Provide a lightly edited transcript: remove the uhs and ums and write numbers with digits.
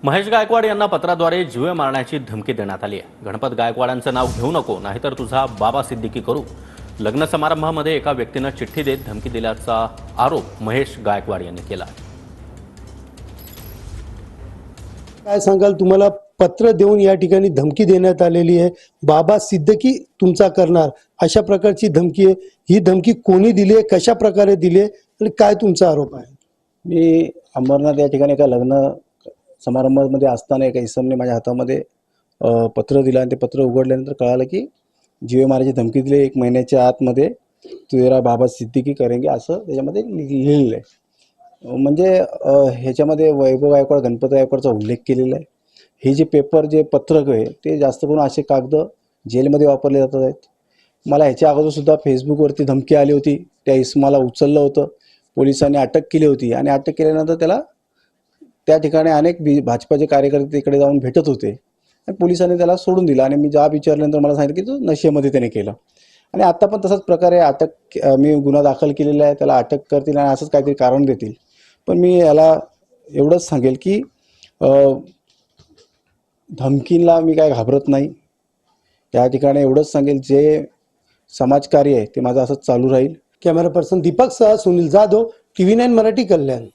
महेश गायकवाड यांना पत्राद्वारे जीवे मारण्याची धमकी देण्यात आली आहे। गणपत गायकवाडांचं नाव घेऊ नको, नाहीतर तुझा बाबा सिद्दीकी करू। लग्न समारंभामध्ये एका व्यक्तीने चिठ्ठी देत धमकी दिल्याचा आरोप महेश गायकवाड यांनी केला। काय सांगाल, तुम्हाला पत्र देऊन या ठिकाणी धमकी देण्यात आलेली आहे, बाबा सिद्दीकी तुमचा करणार अशा प्रकारची धमकी आहे। ही धमकी कोणी दिली आहे, कशा प्रकारे दिली आहे आणि काय तुमचा आरोप आहे? मी अंबरनाथ या ठिकाणी एका लग्न समारंभामध्ये असताना एका इसमने माझ्या हातामध्ये पत्र दिलं आणि ते पत्र उघडल्यानंतर कळालं की जीवे मारायची धमकी दिली। 1 महिन्याच्या आतमध्ये तेरा बाबा सिद्दीकी करेंगे असं त्याच्यामध्ये लिहिलेलं आहे। म्हणजे ह्याच्यामध्ये वैभव गायकवाड, गणपत गायकवाडचा उल्लेख केलेला आहे। हे जे पेपर, जे पत्रक आहे ते जास्त करून असे कागद जेलमध्ये वापरले जातात आहेत। मला ह्याच्या अगोदरसुद्धा फेसबुकवरती धमकी आली होती। त्या इसमाला उचललं होतं, पोलिसांनी अटक केली होती आणि अटक केल्यानंतर त्याला त्या ठिकाणी अनेक भाजपाचे कार्यकर्ते तिकडे जाऊन भेटत होते आणि पोलिसांनी त्याला सोडून दिलं आणि मी जाब विचारल्यानंतर मला सांगितलं की तो नशेमध्ये त्याने केलं आणि आता पण तसाच प्रकारे अटक, मी गुन्हा दाखल केलेला आहे, त्याला अटक करतील आणि असंच काहीतरी कारण देतील। पण मी याला एवढंच सांगेल की धमकीला मी काय घाबरत नाही। या ठिकाणी एवढंच सांगेल, जे समाजकार्य आहे ते माझं असंच चालू राहील। कॅमेरा पर्सन दीपक सह सुनील जाधव, TV9 मराठी, कल्याण।